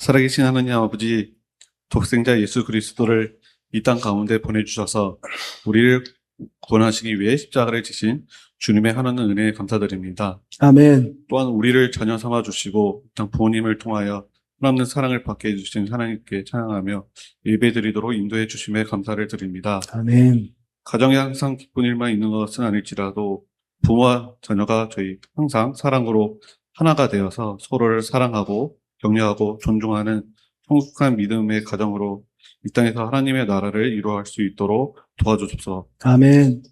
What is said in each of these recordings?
살아계신 하나님 아버지, 독생자 예수 그리스도를 이 땅 가운데 보내주셔서 우리를 구원하시기 위해 십자가를 지신 주님의 하나님 은혜에 감사드립니다. 아멘. 또한 우리를 자녀 삼아 주시고 이 땅 부모님을 통하여 하나님의 사랑을 받게 해주신 하나님께 찬양하며 예배드리도록 인도해 주심에 감사를 드립니다. 아멘. 가정에 항상 기쁜 일만 있는 것은 아닐지라도 부모와 자녀가 저희 항상 사랑으로 하나가 되어서 서로를 사랑하고 격려하고 존중하는 성숙한 믿음의 가정으로 이 땅에서 하나님의 나라를 이루어갈 수 있도록 도와주십시오. 아멘.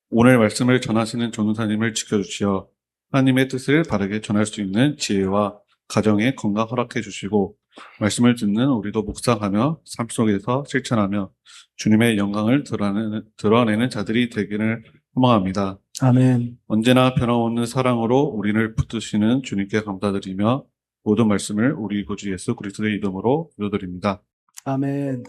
오늘 말씀을 전하시는 전도사님을 지켜주시어 하나님의 뜻을 바르게 전할 수 있는 지혜와 가정의 건강 허락해 주시고 말씀을 듣는 우리도 묵상하며 삶 속에서 실천하며 주님의 영광을 드러내는 자들이 되기를 소망합니다. 아멘. 언제나 변함없는 사랑으로 우리를 붙드시는 주님께 감사드리며 모든 말씀을 우리 구주 예수 그리스도의 이름으로 기도드립니다. 아멘.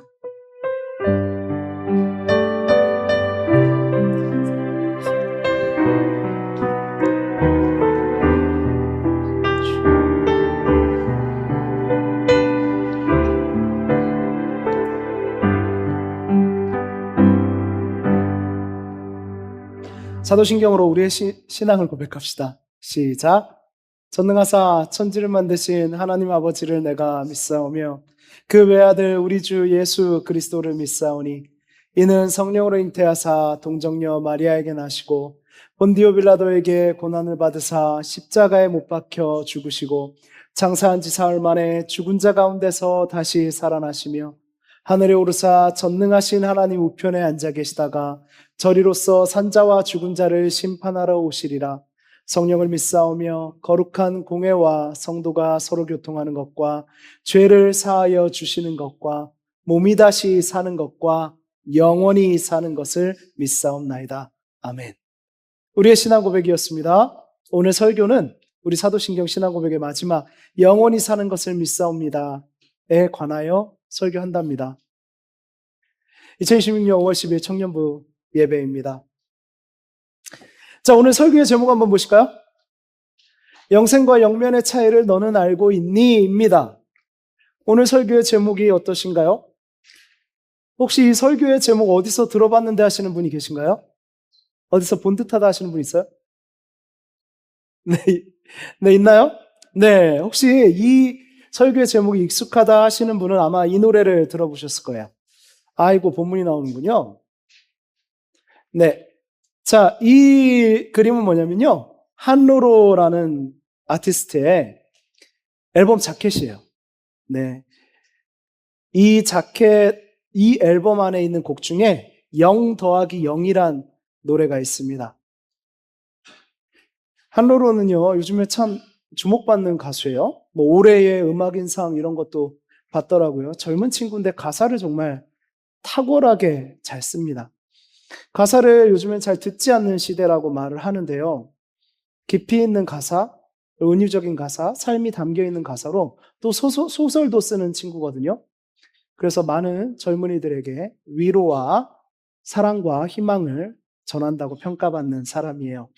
사도신경으로 우리의 신앙을 고백합시다. 시작. 전능하사 천지를 만드신 하나님 아버지를 내가 믿사오며 그 외아들 우리 주 예수 그리스도를 믿사오니 이는 성령으로 잉태하사 동정녀 마리아에게 나시고 본디오 빌라도에게 고난을 받으사 십자가에 못 박혀 죽으시고 장사한 지 사흘 만에 죽은 자 가운데서 다시 살아나시며 하늘에 오르사 전능하신 하나님 우편에 앉아 계시다가 저리로서 산자와 죽은 자를 심판하러 오시리라. 성령을 믿사오며 거룩한 공회와 성도가 서로 교통하는 것과 죄를 사하여 주시는 것과 몸이 다시 사는 것과 영원히 사는 것을 믿사옵나이다. 아멘. 우리의 신앙 고백이었습니다. 오늘 설교는 우리 사도신경 신앙 고백의 마지막 영원히 사는 것을 믿사옵니다에 관하여 설교한답니다. 2016년 5월 10일 청년부 예배입니다. 자, 오늘 설교의 제목 한번 보실까요? 영생과 영면의 차이를 너는 알고 있니? 입니다. 오늘 설교의 제목이 어떠신가요? 혹시 이 설교의 제목 어디서 들어봤는데 하시는 분이 계신가요? 어디서 본 듯하다 하시는 분 있어요? 네, 있나요? 네, 혹시 이 설교의 제목이 익숙하다 하시는 분은 아마 이 노래를 들어보셨을 거예요. 아이고, 본문이 나오는군요. 네. 자, 이 그림은 뭐냐면요. 한로로라는 아티스트의 앨범 자켓이에요. 네. 이 자켓, 이 앨범 안에 있는 곡 중에 0 더하기 0이란 노래가 있습니다. 한로로는요, 요즘에 참 주목받는 가수예요. 뭐 올해의 음악인상 이런 것도 받더라고요. 젊은 친구인데 가사를 정말 탁월하게 잘 씁니다. 가사를 요즘엔 잘 듣지 않는 시대라고 말을 하는데요. 깊이 있는 가사, 은유적인 가사, 삶이 담겨있는 가사로 또 소설도 쓰는 친구거든요. 그래서 많은 젊은이들에게 위로와 사랑과 희망을 전한다고 평가받는 사람이에요.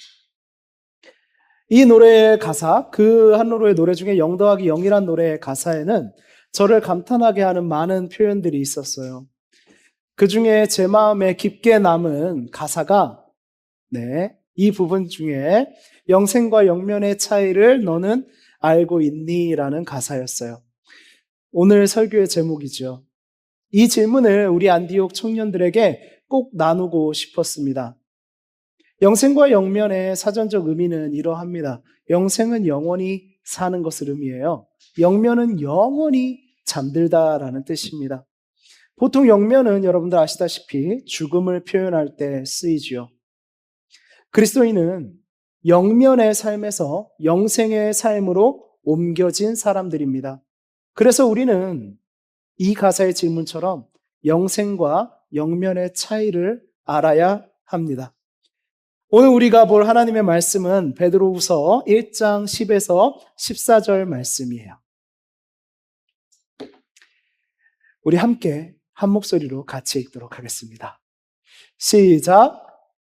이 노래의 가사, 그 한로로의 노래 중에 0 더하기 0이란 노래의 가사에는 저를 감탄하게 하는 많은 표현들이 있었어요. 그 중에 제 마음에 깊게 남은 가사가 이 부분 중에 영생과 영면의 차이를 너는 알고 있니? 라는 가사였어요. 오늘 설교의 제목이죠. 이 질문을 우리 안디옥 청년들에게 꼭 나누고 싶었습니다. 영생과 영면의 사전적 의미는 이러합니다. 영생은 영원히 사는 것을 의미해요. 영면은 영원히 잠들다라는 뜻입니다. 보통 영면은 여러분들 아시다시피 죽음을 표현할 때 쓰이지요. 그리스도인은 영면의 삶에서 영생의 삶으로 옮겨진 사람들입니다. 그래서 우리는 이 가사의 질문처럼 영생과 영면의 차이를 알아야 합니다. 오늘 우리가 볼 하나님의 말씀은 베드로후서 1장 10에서 14절 말씀이에요. 우리 함께 한 목소리로 같이 읽도록 하겠습니다. 시작.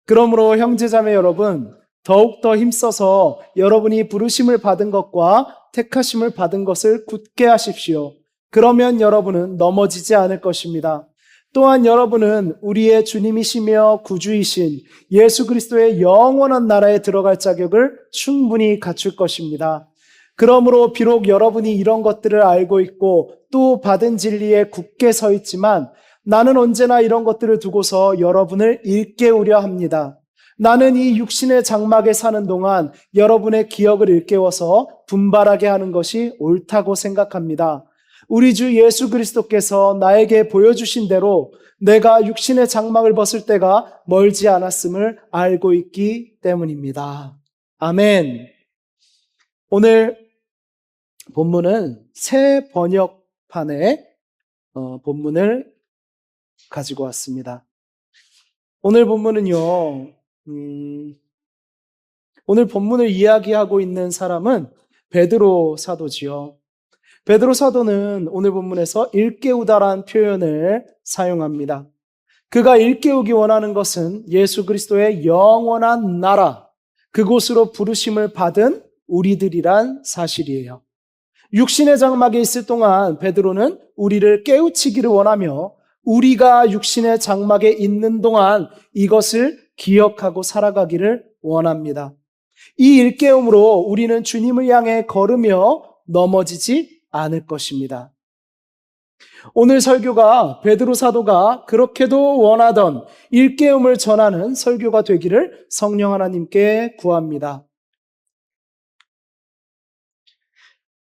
그러므로 형제자매 여러분, 더욱더 힘써서 여러분이 부르심을 받은 것과 택하심을 받은 것을 굳게 하십시오. 그러면 여러분은 넘어지지 않을 것입니다. 또한 여러분은 우리의 주님이시며 구주이신 예수 그리스도의 영원한 나라에 들어갈 자격을 충분히 갖출 것입니다. 그러므로 비록 여러분이 이런 것들을 알고 있고 또 받은 진리에 굳게 서 있지만 나는 언제나 이런 것들을 두고서 여러분을 일깨우려 합니다. 나는 이 육신의 장막에 사는 동안 여러분의 기억을 일깨워서 분발하게 하는 것이 옳다고 생각합니다. 우리 주 예수 그리스도께서 나에게 보여주신 대로 내가 육신의 장막을 벗을 때가 멀지 않았음을 알고 있기 때문입니다. 아멘. 오늘 본문은 새 번역판의 본문을 가지고 왔습니다. 오늘 본문은요, 오늘 본문을 이야기하고 있는 사람은 베드로 사도지요. 베드로 사도는 오늘 본문에서 일깨우다란 표현을 사용합니다. 그가 일깨우기 원하는 것은 예수 그리스도의 영원한 나라, 그곳으로 부르심을 받은 우리들이란 사실이에요. 육신의 장막에 있을 동안 베드로는 우리를 깨우치기를 원하며 우리가 육신의 장막에 있는 동안 이것을 기억하고 살아가기를 원합니다. 이 일깨움으로 우리는 주님을 향해 걸으며 넘어지지 않을 것입니다. 오늘 설교가 베드로 사도가 그렇게도 원하던 일깨움을 전하는 설교가 되기를 성령 하나님께 구합니다.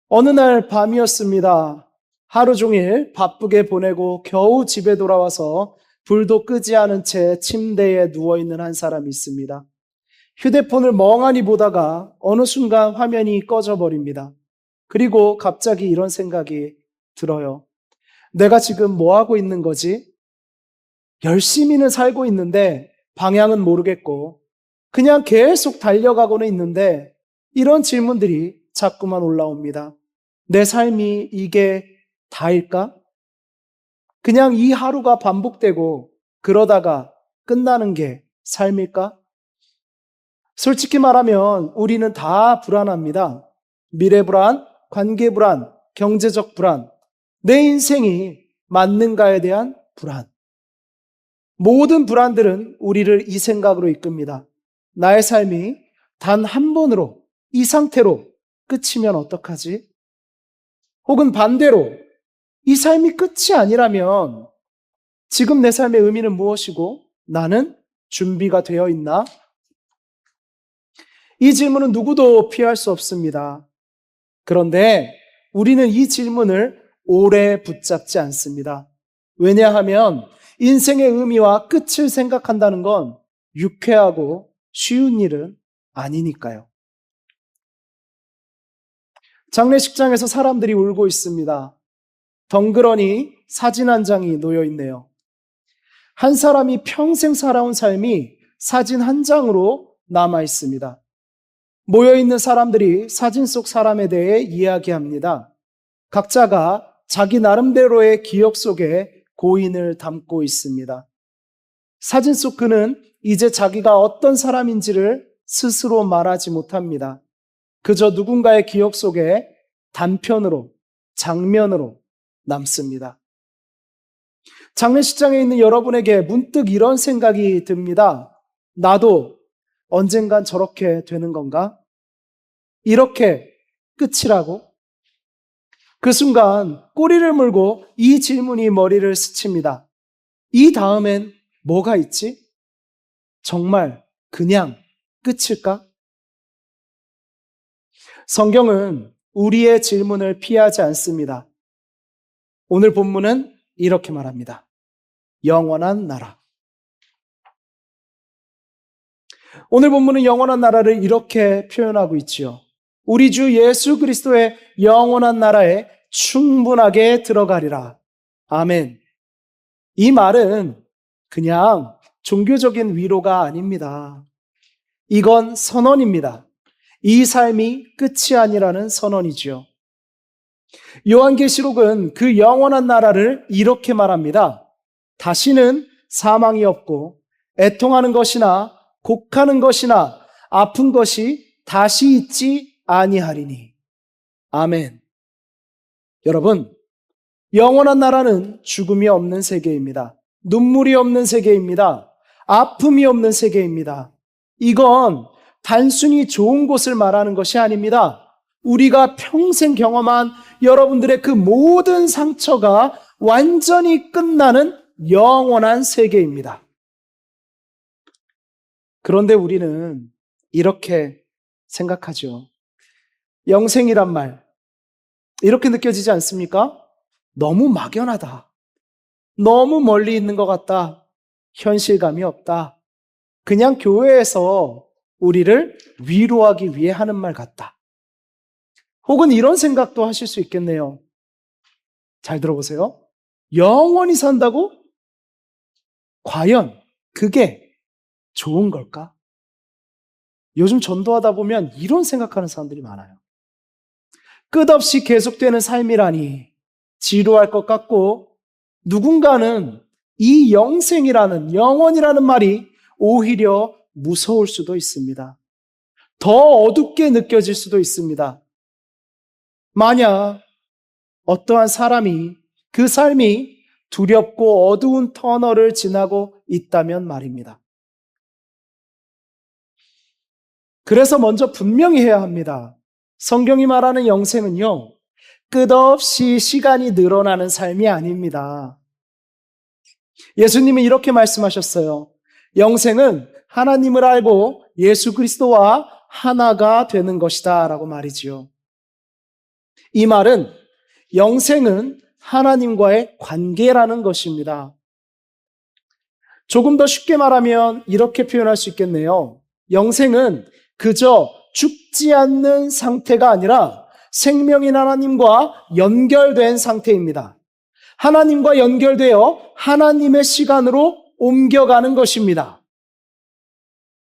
어느 날 밤이었습니다. 하루 종일 바쁘게 보내고 겨우 집에 돌아와서 불도 끄지 않은 채 침대에 누워있는 한 사람이 있습니다. 휴대폰을 멍하니 보다가 어느 순간 화면이 꺼져버립니다. 그리고 갑자기 이런 생각이 들어요. 내가 지금 뭐 하고 있는 거지? 열심히는 살고 있는데 방향은 모르겠고 그냥 계속 달려가고는 있는데 이런 질문들이 자꾸만 올라옵니다. 내 삶이 이게 다일까? 그냥 이 하루가 반복되고 그러다가 끝나는 게 삶일까? 솔직히 말하면 우리는 다 불안합니다. 미래 불안, 관계 불안, 경제적 불안, 내 인생이 맞는가에 대한 불안. 모든 불안들은 우리를 이 생각으로 이끕니다. 나의 삶이 단 한 번으로 이 상태로 끝이면 어떡하지? 혹은 반대로 이 삶이 끝이 아니라면 지금 내 삶의 의미는 무엇이고 나는 준비가 되어 있나? 이 질문은 누구도 피할 수 없습니다. 그런데 우리는 이 질문을 오래 붙잡지 않습니다. 왜냐하면 인생의 의미와 끝을 생각한다는 건 유쾌하고 쉬운 일은 아니니까요. 장례식장에서 사람들이 울고 있습니다. 덩그러니 사진 한 장이 놓여 있네요. 한 사람이 평생 살아온 삶이 사진 한 장으로 남아 있습니다. 모여있는 사람들이 사진 속 사람에 대해 이야기합니다. 각자가 자기 나름대로의 기억 속에 고인을 담고 있습니다. 사진 속 그는 이제 자기가 어떤 사람인지를 스스로 말하지 못합니다. 그저 누군가의 기억 속에 단편으로, 장면으로 남습니다. 장례식장에 있는 여러분에게 문득 이런 생각이 듭니다. 나도 언젠간 저렇게 되는 건가? 이렇게 끝이라고? 그 순간 꼬리를 물고 이 질문이 머리를 스칩니다. 이 다음엔 뭐가 있지? 정말 그냥 끝일까? 성경은 우리의 질문을 피하지 않습니다. 오늘 본문은 이렇게 말합니다. 영원한 나라. 오늘 본문은 영원한 나라를 이렇게 표현하고 있지요. 우리 주 예수 그리스도의 영원한 나라에 충분하게 들어가리라. 아멘. 이 말은 그냥 종교적인 위로가 아닙니다. 이건 선언입니다. 이 삶이 끝이 아니라는 선언이지요. 요한계시록은 그 영원한 나라를 이렇게 말합니다. 다시는 사망이 없고 애통하는 것이나 곡하는 것이나 아픈 것이 다시 있지 아니하리니. 아멘. 여러분, 영원한 나라는 죽음이 없는 세계입니다. 눈물이 없는 세계입니다. 아픔이 없는 세계입니다. 이건 단순히 좋은 곳을 말하는 것이 아닙니다. 우리가 평생 경험한 여러분들의 그 모든 상처가 완전히 끝나는 영원한 세계입니다. 그런데 우리는 이렇게 생각하죠. 영생이란 말, 이렇게 느껴지지 않습니까? 너무 막연하다. 너무 멀리 있는 것 같다. 현실감이 없다. 그냥 교회에서 우리를 위로하기 위해 하는 말 같다. 혹은 이런 생각도 하실 수 있겠네요. 잘 들어보세요. 영원히 산다고? 과연 그게 좋은 걸까? 요즘 전도하다 보면 이런 생각하는 사람들이 많아요. 끝없이 계속되는 삶이라니 지루할 것 같고, 누군가는 이 영생이라는, 영원이라는 말이 오히려 무서울 수도 있습니다. 더 어둡게 느껴질 수도 있습니다. 만약 어떠한 사람이 그 삶이 두렵고 어두운 터널을 지나고 있다면 말입니다. 그래서 먼저 분명히 해야 합니다. 성경이 말하는 영생은요, 끝없이 시간이 늘어나는 삶이 아닙니다. 예수님은 이렇게 말씀하셨어요. 영생은 하나님을 알고 예수 그리스도와 하나가 되는 것이다 라고 말이지요. 이 말은 영생은 하나님과의 관계라는 것입니다. 조금 더 쉽게 말하면 이렇게 표현할 수 있겠네요. 영생은 그저 죽지 않는 상태가 아니라 생명인 하나님과 연결된 상태입니다. 하나님과 연결되어 하나님의 시간으로 옮겨가는 것입니다.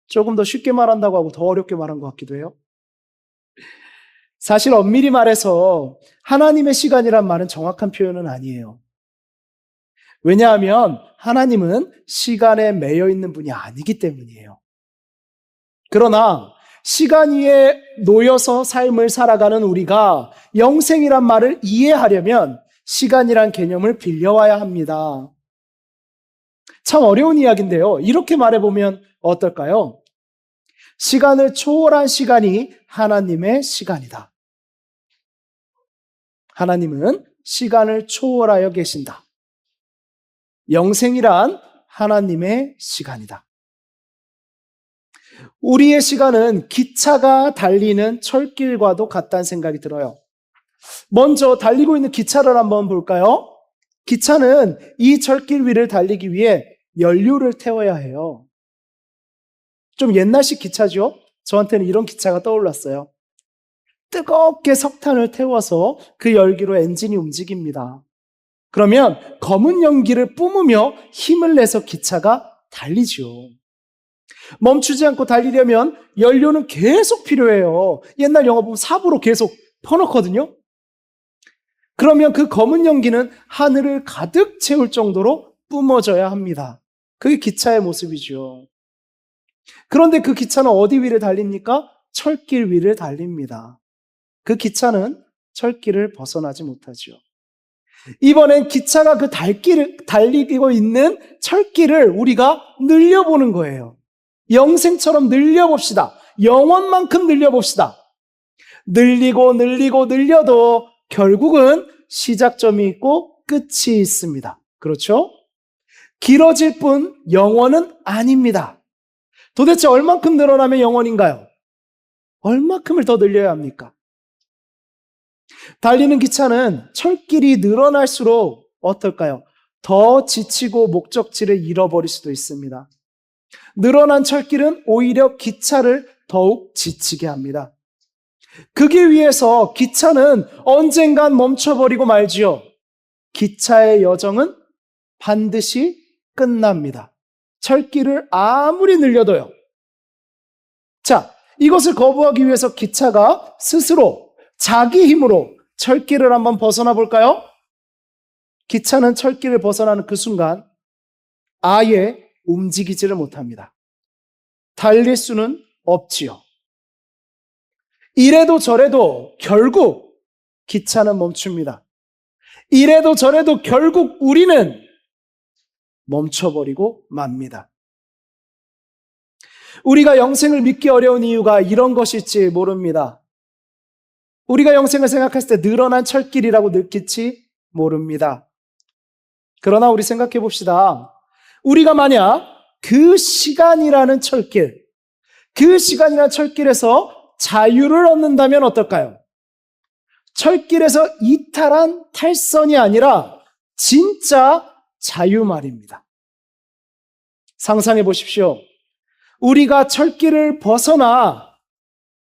조금 더 쉽게 말한다고 하고 더 어렵게 말한 것 같기도 해요. 사실 엄밀히 말해서 하나님의 시간이란 말은 정확한 표현은 아니에요. 왜냐하면 하나님은 시간에 매여 있는 분이 아니기 때문이에요. 그러나 시간 위에 놓여서 삶을 살아가는 우리가 영생이란 말을 이해하려면 시간이란 개념을 빌려와야 합니다. 참 어려운 이야기인데요. 이렇게 말해보면 어떨까요? 시간을 초월한 시간이 하나님의 시간이다. 하나님은 시간을 초월하여 계신다. 영생이란 하나님의 시간이다. 우리의 시간은 기차가 달리는 철길과도 같다는 생각이 들어요. 먼저 달리고 있는 기차를 한번 볼까요? 기차는 이 철길 위를 달리기 위해 연료를 태워야 해요. 좀 옛날식 기차죠? 저한테는 이런 기차가 떠올랐어요. 뜨겁게 석탄을 태워서 그 열기로 엔진이 움직입니다. 그러면 검은 연기를 뿜으며 힘을 내서 기차가 달리죠. 멈추지 않고 달리려면 연료는 계속 필요해요. 옛날 영화 보면 삽으로 계속 퍼넣거든요. 그러면 그 검은 연기는 하늘을 가득 채울 정도로 뿜어져야 합니다. 그게 기차의 모습이죠. 그런데 그 기차는 어디 위를 달립니까? 철길 위를 달립니다. 그 기차는 철길을 벗어나지 못하죠. 이번엔 기차가 그 달리고 있는 철길을 우리가 늘려보는 거예요. 영생처럼 늘려봅시다. 영원만큼 늘려봅시다. 늘리고 늘려도 결국은 시작점이 있고 끝이 있습니다. 그렇죠? 길어질 뿐 영원은 아닙니다. 도대체 얼만큼 늘어나면 영원인가요? 얼마큼을 더 늘려야 합니까? 달리는 기차는 철길이 늘어날수록 어떨까요? 더 지치고 목적지를 잃어버릴 수도 있습니다. 늘어난 철길은 오히려 기차를 더욱 지치게 합니다. 그기 위해서 기차는 언젠간 멈춰버리고 말지요. 기차의 여정은 반드시 끝납니다. 철길을 아무리 늘려도요. 자, 이것을 거부하기 위해서 기차가 스스로 자기 힘으로 철길을 한번 벗어나 볼까요? 기차는 철길을 벗어나는 그 순간 아예 움직이지를 못합니다. 달릴 수는 없지요. 이래도 저래도 결국 기차는 멈춥니다. 이래도 저래도 결국 우리는 멈춰버리고 맙니다. 우리가 영생을 믿기 어려운 이유가 이런 것일지 모릅니다. 우리가 영생을 생각했을 때 늘어난 철길이라고 느낄지 모릅니다. 그러나 우리 생각해 봅시다. 우리가 만약 그 시간이라는 철길, 그 시간이라는 철길에서 자유를 얻는다면 어떨까요? 철길에서 이탈한 탈선이 아니라 진짜 자유 말입니다. 상상해 보십시오. 우리가 철길을 벗어나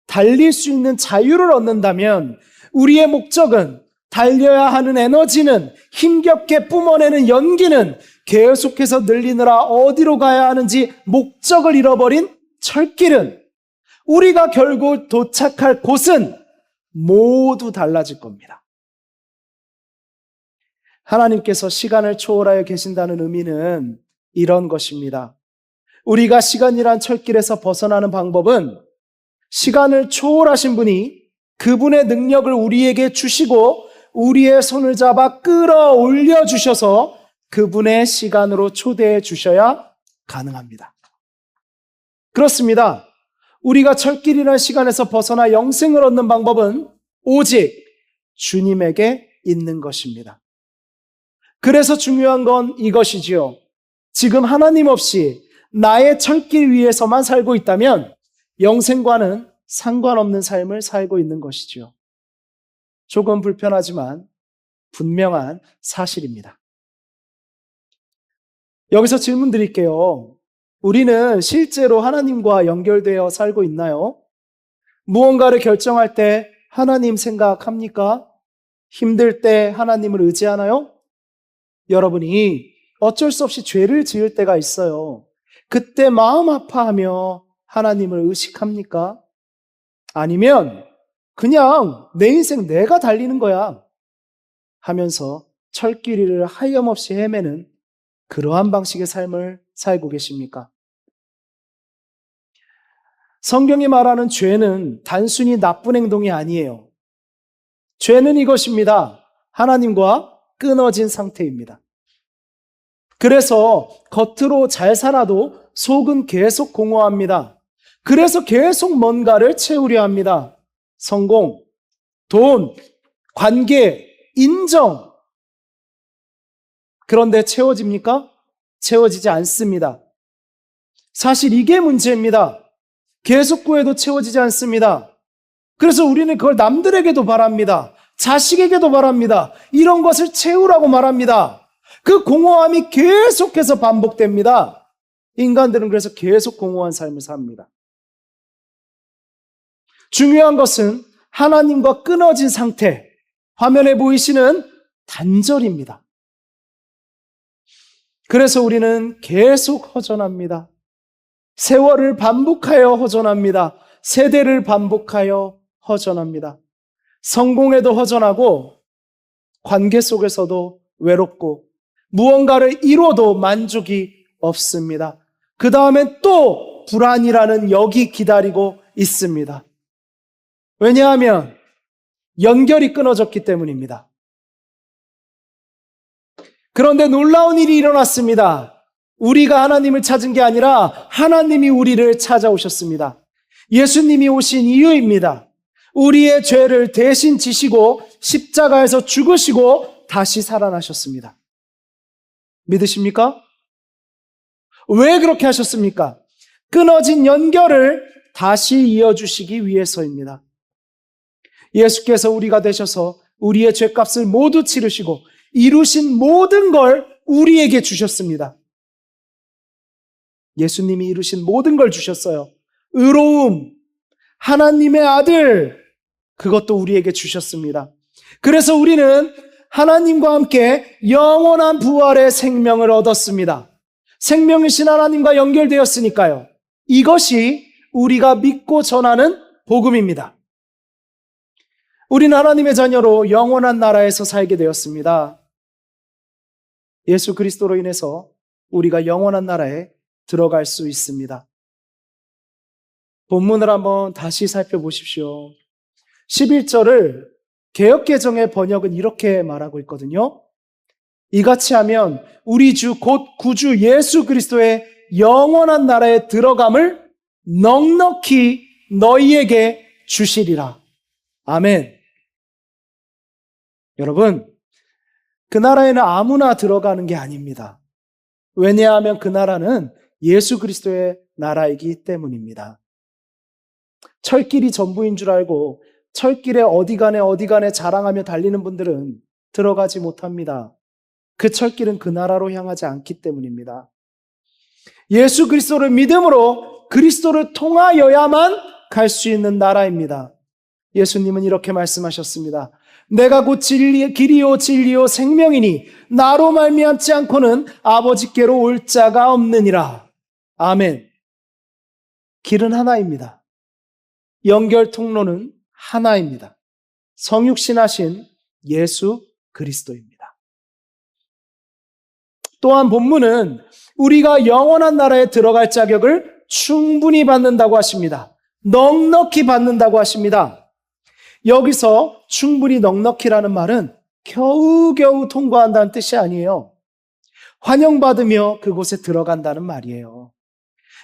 달릴 수 있는 자유를 얻는다면 우리의 목적은, 달려야 하는 에너지는, 힘겹게 뿜어내는 연기는 계속해서 늘리느라 어디로 가야 하는지 목적을 잃어버린 철길은, 우리가 결국 도착할 곳은 모두 달라질 겁니다. 하나님께서 시간을 초월하여 계신다는 의미는 이런 것입니다. 우리가 시간이란 철길에서 벗어나는 방법은 시간을 초월하신 분이 그분의 능력을 우리에게 주시고 우리의 손을 잡아 끌어올려 주셔서 그분의 시간으로 초대해 주셔야 가능합니다. 그렇습니다. 우리가 철길이라는 시간에서 벗어나 영생을 얻는 방법은 오직 주님에게 있는 것입니다. 그래서 중요한 건 이것이지요. 지금 하나님 없이 나의 철길 위에서만 살고 있다면 영생과는 상관없는 삶을 살고 있는 것이지요. 조금 불편하지만 분명한 사실입니다. 여기서 질문 드릴게요. 우리는 실제로 하나님과 연결되어 살고 있나요? 무언가를 결정할 때 하나님 생각합니까? 힘들 때 하나님을 의지하나요? 여러분이 어쩔 수 없이 죄를 지을 때가 있어요. 그때 마음 아파하며 하나님을 의식합니까? 아니면 그냥 내 인생 내가 달리는 거야 하면서 철길이를 하염없이 헤매는 그러한 방식의 삶을 살고 계십니까? 성경이 말하는 죄는 단순히 나쁜 행동이 아니에요. 죄는 이것입니다. 하나님과 끊어진 상태입니다. 그래서 겉으로 잘 살아도 속은 계속 공허합니다. 그래서 계속 뭔가를 채우려 합니다. 성공, 돈, 관계, 인정. 그런데 채워집니까? 채워지지 않습니다. 사실 이게 문제입니다. 계속 구해도 채워지지 않습니다. 그래서 우리는 그걸 남들에게도 바랍니다. 자식에게도 바랍니다. 이런 것을 채우라고 말합니다. 그 공허함이 계속해서 반복됩니다. 인간들은 그래서 계속 공허한 삶을 삽니다. 중요한 것은 하나님과 끊어진 상태, 화면에 보이시는 단절입니다. 그래서 우리는 계속 허전합니다. 세월을 반복하여 허전합니다. 세대를 반복하여 허전합니다. 성공에도 허전하고 관계 속에서도 외롭고 무언가를 이뤄도 만족이 없습니다. 그 다음엔 또 불안이라는 역이 기다리고 있습니다. 왜냐하면 연결이 끊어졌기 때문입니다. 그런데 놀라운 일이 일어났습니다. 우리가 하나님을 찾은 게 아니라 하나님이 우리를 찾아오셨습니다. 예수님이 오신 이유입니다. 우리의 죄를 대신 지시고 십자가에서 죽으시고 다시 살아나셨습니다. 믿으십니까? 왜 그렇게 하셨습니까? 끊어진 연결을 다시 이어주시기 위해서입니다. 예수께서 우리가 되셔서 우리의 죄값을 모두 치르시고 이루신 모든 걸 우리에게 주셨습니다. 예수님이 이루신 모든 걸 주셨어요. 의로움, 하나님의 아들, 그것도 우리에게 주셨습니다. 그래서 우리는 하나님과 함께 영원한 부활의 생명을 얻었습니다. 생명이신 하나님과 연결되었으니까요. 이것이 우리가 믿고 전하는 복음입니다. 우리는 하나님의 자녀로 영원한 나라에서 살게 되었습니다. 예수 그리스도로 인해서 우리가 영원한 나라에 들어갈 수 있습니다. 본문을 한번 다시 살펴보십시오. 11절을 개역개정의 번역은 이렇게 말하고 있거든요. 이같이 하면 우리 주 곧 구주 예수 그리스도의 영원한 나라에 들어감을 넉넉히 너희에게 주시리라. 아멘. 여러분, 그 나라에는 아무나 들어가는 게 아닙니다. 왜냐하면 그 나라는 예수 그리스도의 나라이기 때문입니다. 철길이 전부인 줄 알고 철길에 어디 가네 자랑하며 달리는 분들은 들어가지 못합니다. 그 철길은 그 나라로 향하지 않기 때문입니다. 예수 그리스도를 믿음으로 그리스도를 통하여야만 갈 수 있는 나라입니다. 예수님은 이렇게 말씀하셨습니다. 내가 곧 길이요 진리요 생명이니 나로 말미암지 않고는 아버지께로 올 자가 없느니라. 아멘. 길은 하나입니다. 연결 통로는 하나입니다. 성육신하신 예수 그리스도입니다. 또한 본문은 우리가 영원한 나라에 들어갈 자격을 충분히 받는다고 하십니다. 넉넉히 받는다고 하십니다. 여기서 충분히 넉넉히라는 말은 겨우겨우 통과한다는 뜻이 아니에요. 환영받으며 그곳에 들어간다는 말이에요.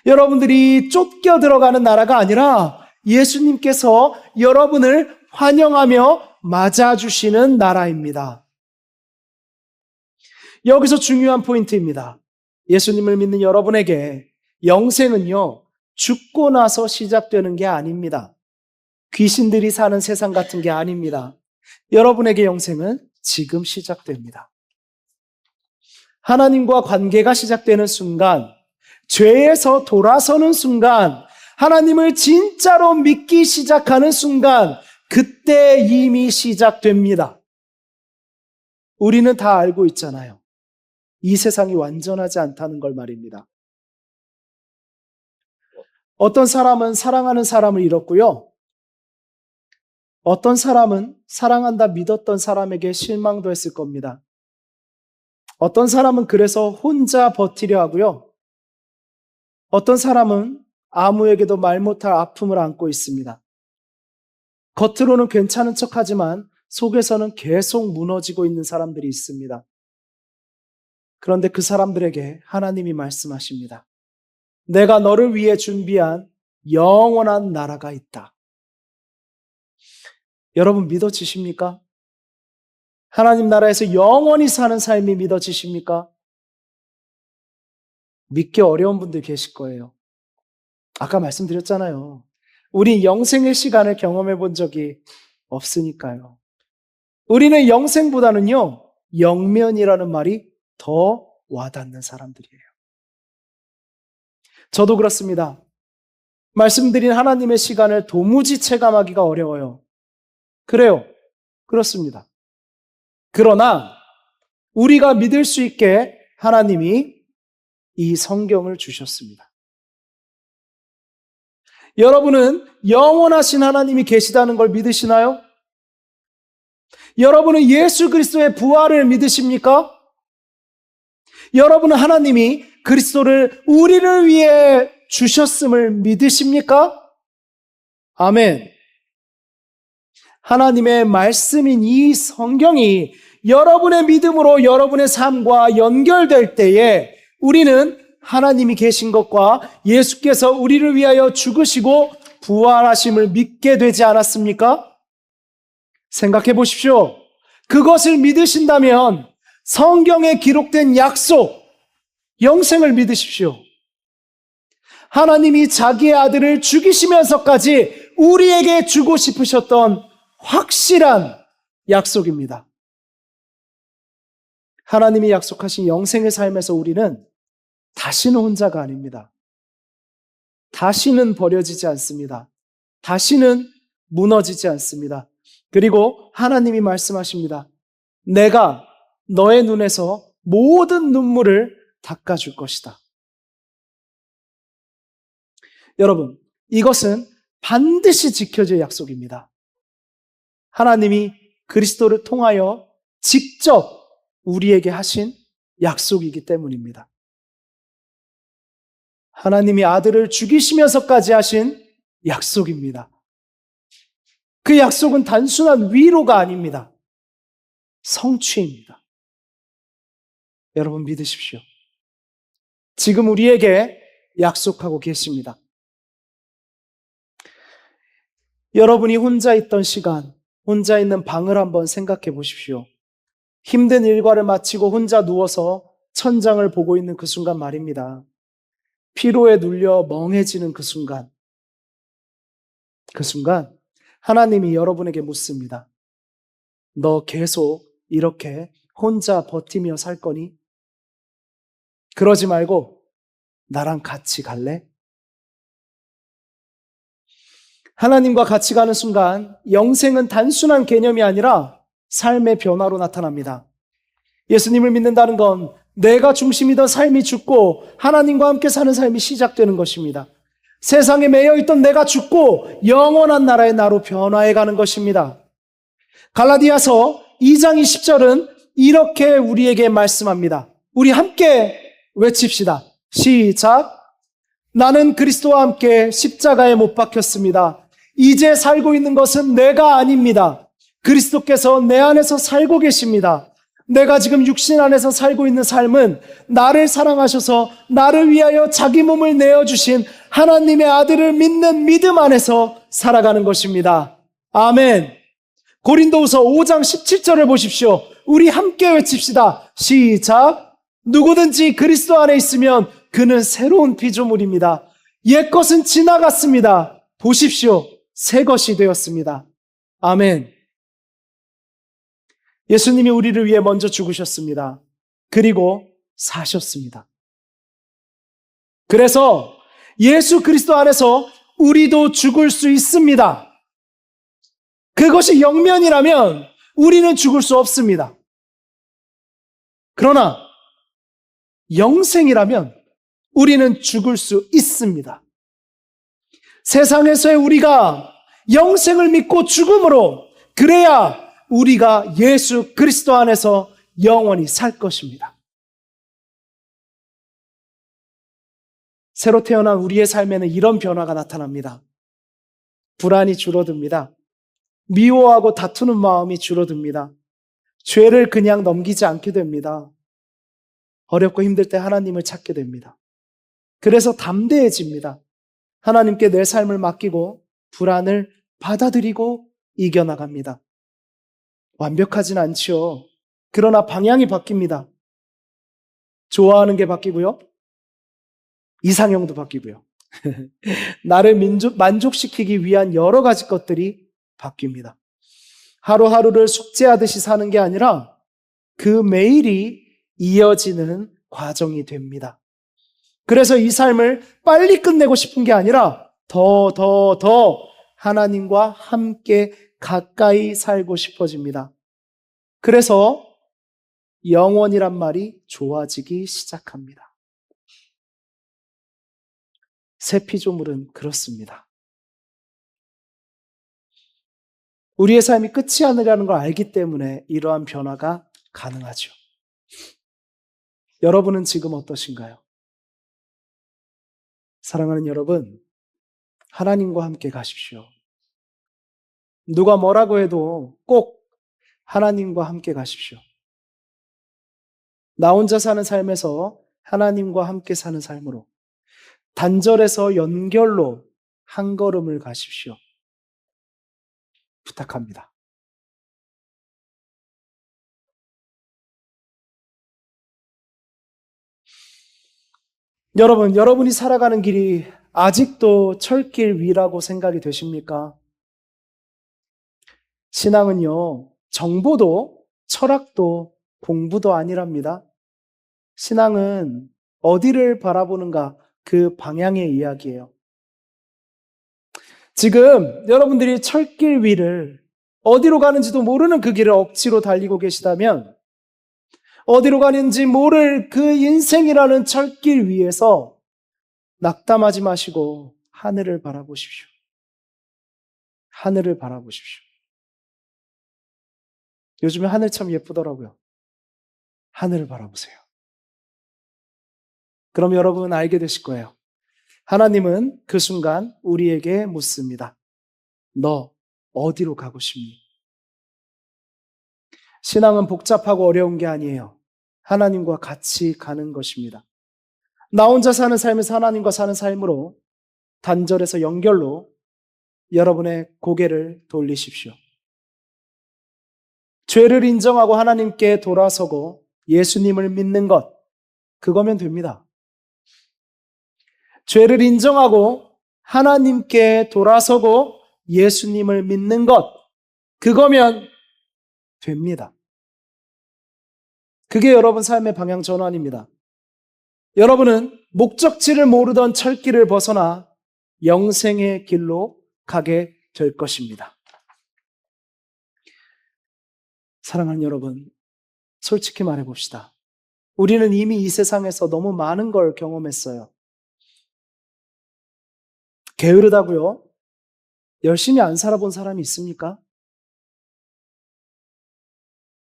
여러분들이 쫓겨 들어가는 나라가 아니라 예수님께서 여러분을 환영하며 맞아주시는 나라입니다. 여기서 중요한 포인트입니다. 예수님을 믿는 여러분에게 영생은요, 죽고 나서 시작되는 게 아닙니다. 귀신들이 사는 세상 같은 게 아닙니다. 여러분에게 영생은 지금 시작됩니다. 하나님과 관계가 시작되는 순간, 죄에서 돌아서는 순간, 하나님을 진짜로 믿기 시작하는 순간, 그때 이미 시작됩니다. 우리는 다 알고 있잖아요. 이 세상이 완전하지 않다는 걸 말입니다. 어떤 사람은 사랑하는 사람을 잃었고요. 어떤 사람은 사랑한다 믿었던 사람에게 실망도 했을 겁니다. 어떤 사람은 그래서 혼자 버티려 하고요. 어떤 사람은 아무에게도 말 못할 아픔을 안고 있습니다. 겉으로는 괜찮은 척하지만 속에서는 계속 무너지고 있는 사람들이 있습니다. 그런데 그 사람들에게 하나님이 말씀하십니다. 내가 너를 위해 준비한 영원한 나라가 있다. 여러분 믿어지십니까? 하나님 나라에서 영원히 사는 삶이 믿어지십니까? 믿기 어려운 분들 계실 거예요. 아까 말씀드렸잖아요. 우리 영생의 시간을 경험해 본 적이 없으니까요. 우리는 영생보다는요, 영면이라는 말이 더 와닿는 사람들이에요. 저도 그렇습니다. 말씀드린 하나님의 시간을 도무지 체감하기가 어려워요. 그래요. 그렇습니다. 그러나 우리가 믿을 수 있게 하나님이 이 성경을 주셨습니다. 여러분은 영원하신 하나님이 계시다는 걸 믿으시나요? 여러분은 예수 그리스도의 부활을 믿으십니까? 여러분은 하나님이 그리스도를 우리를 위해 주셨음을 믿으십니까? 아멘. 하나님의 말씀인 이 성경이 여러분의 믿음으로 여러분의 삶과 연결될 때에 우리는 하나님이 계신 것과 예수께서 우리를 위하여 죽으시고 부활하심을 믿게 되지 않았습니까? 생각해 보십시오. 그것을 믿으신다면 성경에 기록된 약속, 영생을 믿으십시오. 하나님이 자기의 아들을 죽이시면서까지 우리에게 주고 싶으셨던 확실한 약속입니다. 하나님이 약속하신 영생의 삶에서 우리는 다시는 혼자가 아닙니다. 다시는 버려지지 않습니다. 다시는 무너지지 않습니다. 그리고 하나님이 말씀하십니다. 내가 너의 눈에서 모든 눈물을 닦아줄 것이다. 여러분, 이것은 반드시 지켜질 약속입니다. 하나님이 그리스도를 통하여 직접 우리에게 하신 약속이기 때문입니다. 하나님이 아들을 죽이시면서까지 하신 약속입니다. 그 약속은 단순한 위로가 아닙니다. 성취입니다. 여러분 믿으십시오. 지금 우리에게 약속하고 계십니다. 여러분이 혼자 있던 시간, 혼자 있는 방을 한번 생각해 보십시오. 힘든 일과를 마치고 혼자 누워서 천장을 보고 있는 그 순간 말입니다. 피로에 눌려 멍해지는 그 순간 하나님이 여러분에게 묻습니다. 너 계속 이렇게 혼자 버티며 살 거니? 그러지 말고 나랑 같이 갈래? 하나님과 같이 가는 순간 영생은 단순한 개념이 아니라 삶의 변화로 나타납니다. 예수님을 믿는다는 건 내가 중심이던 삶이 죽고 하나님과 함께 사는 삶이 시작되는 것입니다. 세상에 매여있던 내가 죽고 영원한 나라의 나로 변화해가는 것입니다. 갈라디아서 2장 20절은 이렇게 우리에게 말씀합니다. 우리 함께 외칩시다. 시작. 나는 그리스도와 함께 십자가에 못 박혔습니다. 이제 살고 있는 것은 내가 아닙니다. 그리스도께서 내 안에서 살고 계십니다. 내가 지금 육신 안에서 살고 있는 삶은 나를 사랑하셔서 나를 위하여 자기 몸을 내어주신 하나님의 아들을 믿는 믿음 안에서 살아가는 것입니다. 아멘. 고린도후서 5장 17절을 보십시오. 우리 함께 외칩시다. 시작. 누구든지 그리스도 안에 있으면 그는 새로운 피조물입니다. 옛것은 지나갔습니다. 보십시오. 새 것이 되었습니다. 아멘. 예수님이 우리를 위해 먼저 죽으셨습니다. 그리고 사셨습니다. 그래서 예수 그리스도 안에서 우리도 죽을 수 있습니다. 그것이 영면이라면 우리는 죽을 수 없습니다. 그러나 영생이라면 우리는 죽을 수 있습니다. 세상에서의 우리가 영생을 믿고 죽음으로, 그래야 우리가 예수 그리스도 안에서 영원히 살 것입니다. 새로 태어난 우리의 삶에는 이런 변화가 나타납니다. 불안이 줄어듭니다. 미워하고 다투는 마음이 줄어듭니다. 죄를 그냥 넘기지 않게 됩니다. 어렵고 힘들 때 하나님을 찾게 됩니다. 그래서 담대해집니다. 하나님께 내 삶을 맡기고 불안을 받아들이고 이겨나갑니다. 완벽하진 않지요. 그러나 방향이 바뀝니다. 좋아하는 게 바뀌고요. 이상형도 바뀌고요. 나를 만족시키기 위한 여러 가지 것들이 바뀝니다. 하루하루를 숙제하듯이 사는 게 아니라 그 매일이 이어지는 과정이 됩니다. 그래서 이 삶을 빨리 끝내고 싶은 게 아니라 더 하나님과 함께 가까이 살고 싶어집니다. 그래서 영원이란 말이 좋아지기 시작합니다. 새 피조물은 그렇습니다. 우리의 삶이 끝이 아니라는 걸 알기 때문에 이러한 변화가 가능하죠. 여러분은 지금 어떠신가요? 사랑하는 여러분, 하나님과 함께 가십시오. 누가 뭐라고 해도 꼭 하나님과 함께 가십시오. 나 혼자 사는 삶에서 하나님과 함께 사는 삶으로, 단절에서 연결로 한 걸음을 가십시오. 부탁합니다. 여러분, 여러분이 살아가는 길이 아직도 철길 위라고 생각이 되십니까? 신앙은요, 정보도 철학도 공부도 아니랍니다. 신앙은 어디를 바라보는가, 그 방향의 이야기예요. 지금 여러분들이 철길 위를, 어디로 가는지도 모르는 그 길을 억지로 달리고 계시다면, 어디로 가는지 모를 그 인생이라는 철길 위에서 낙담하지 마시고 하늘을 바라보십시오. 하늘을 바라보십시오. 요즘에 하늘 참 예쁘더라고요. 하늘을 바라보세요. 그럼 여러분 알게 되실 거예요. 하나님은 그 순간 우리에게 묻습니다. 너 어디로 가고 싶니? 신앙은 복잡하고 어려운 게 아니에요. 하나님과 같이 가는 것입니다. 나 혼자 사는 삶에서 하나님과 사는 삶으로 단절해서 연결로 여러분의 고개를 돌리십시오. 죄를 인정하고 하나님께 돌아서고 예수님을 믿는 것, 그거면 됩니다. 죄를 인정하고 하나님께 돌아서고 예수님을 믿는 것, 그거면 됩니다. 그게 여러분 삶의 방향 전환입니다. 여러분은 목적지를 모르던 철길을 벗어나 영생의 길로 가게 될 것입니다. 사랑하는 여러분, 솔직히 말해봅시다. 우리는 이미 이 세상에서 너무 많은 걸 경험했어요. 게으르다고요? 열심히 안 살아본 사람이 있습니까?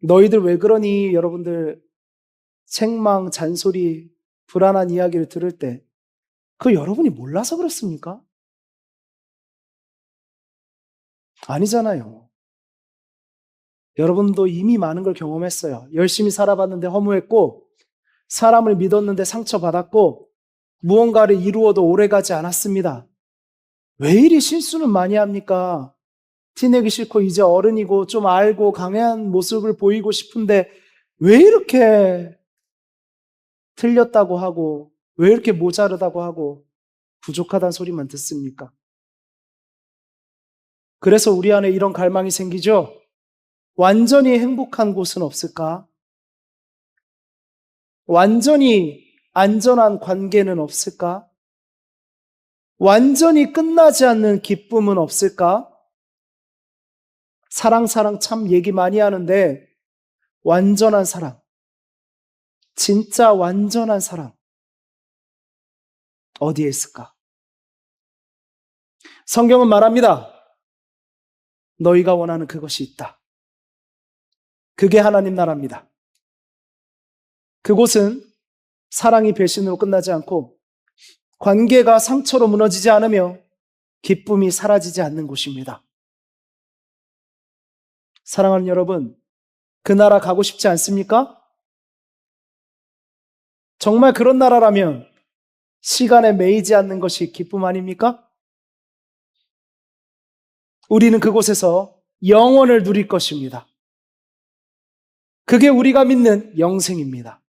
너희들 왜 그러니? 여러분들 책망, 잔소리, 불안한 이야기를 들을 때 그거 여러분이 몰라서 그렇습니까? 아니잖아요. 여러분도 이미 많은 걸 경험했어요. 열심히 살아봤는데 허무했고, 사람을 믿었는데 상처받았고, 무언가를 이루어도 오래가지 않았습니다. 왜 이리 실수는 많이 합니까? 티내기 싫고 이제 어른이고 좀 알고 강한 모습을 보이고 싶은데 왜 이렇게 틀렸다고 하고 왜 이렇게 모자르다고 하고 부족하다는 소리만 듣습니까? 그래서 우리 안에 이런 갈망이 생기죠? 완전히 행복한 곳은 없을까? 완전히 안전한 관계는 없을까? 완전히 끝나지 않는 기쁨은 없을까? 사랑 참 얘기 많이 하는데 완전한 사랑, 진짜 완전한 사랑 어디에 있을까? 성경은 말합니다. 너희가 원하는 그것이 있다. 그게 하나님 나라입니다. 그곳은 사랑이 배신으로 끝나지 않고 관계가 상처로 무너지지 않으며 기쁨이 사라지지 않는 곳입니다. 사랑하는 여러분, 그 나라 가고 싶지 않습니까? 정말 그런 나라라면 시간에 매이지 않는 것이 기쁨 아닙니까? 우리는 그곳에서 영원을 누릴 것입니다. 그게 우리가 믿는 영생입니다.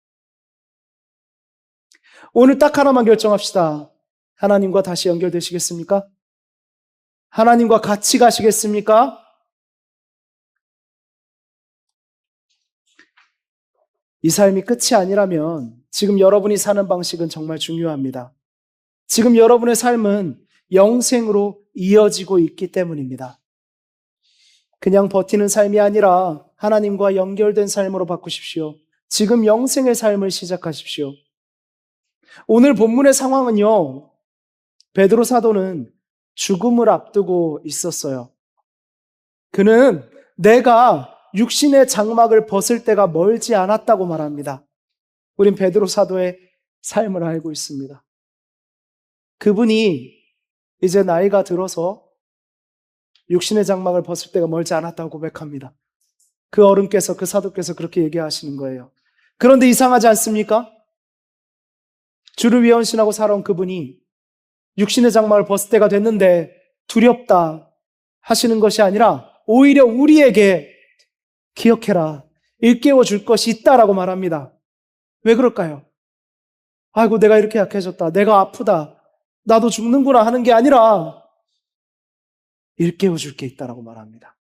오늘 딱 하나만 결정합시다. 하나님과 다시 연결되시겠습니까? 하나님과 같이 가시겠습니까? 이 삶이 끝이 아니라면 지금 여러분이 사는 방식은 정말 중요합니다. 지금 여러분의 삶은 영생으로 이어지고 있기 때문입니다. 그냥 버티는 삶이 아니라 하나님과 연결된 삶으로 바꾸십시오. 지금 영생의 삶을 시작하십시오. 오늘 본문의 상황은요, 베드로 사도는 죽음을 앞두고 있었어요. 그는 내가 육신의 장막을 벗을 때가 멀지 않았다고 말합니다. 우린 베드로 사도의 삶을 알고 있습니다. 그분이 이제 나이가 들어서 육신의 장막을 벗을 때가 멀지 않았다고 고백합니다. 그 어른께서, 그 사도께서 그렇게 얘기하시는 거예요. 그런데 이상하지 않습니까? 주를 위해 헌신하고 살아온 그분이 육신의 장막을 벗을 때가 됐는데 두렵다 하시는 것이 아니라 오히려 우리에게 기억해라, 일깨워 줄 것이 있다라고 말합니다. 왜 그럴까요? 아이고, 내가 이렇게 약해졌다, 내가 아프다, 나도 죽는구나 하는 게 아니라 일깨워 줄 게 있다라고 말합니다.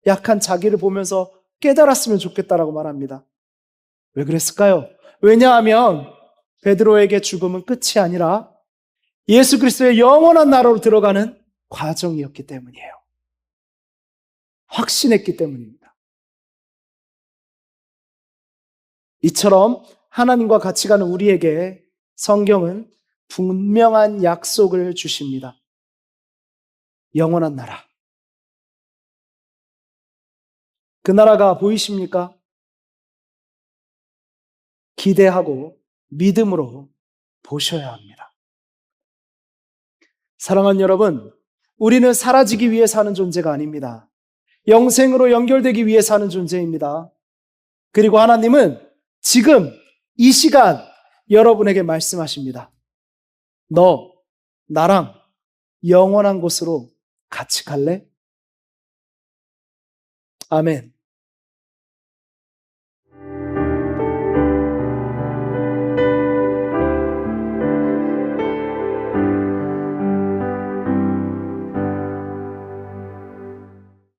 약한 자기를 보면서 깨달았으면 좋겠다라고 말합니다. 왜 그랬을까요? 왜냐하면 베드로에게 죽음은 끝이 아니라 예수 그리스도의 영원한 나라로 들어가는 과정이었기 때문이에요. 확신했기 때문입니다. 이처럼 하나님과 같이 가는 우리에게 성경은 분명한 약속을 주십니다. 영원한 나라. 그 나라가 보이십니까? 기대하고 믿음으로 보셔야 합니다. 사랑하는 여러분, 우리는 사라지기 위해 사는 존재가 아닙니다. 영생으로 연결되기 위해 사는 존재입니다. 그리고 하나님은 지금 이 시간 여러분에게 말씀하십니다. 너 나랑 영원한 곳으로 같이 갈래? 아멘.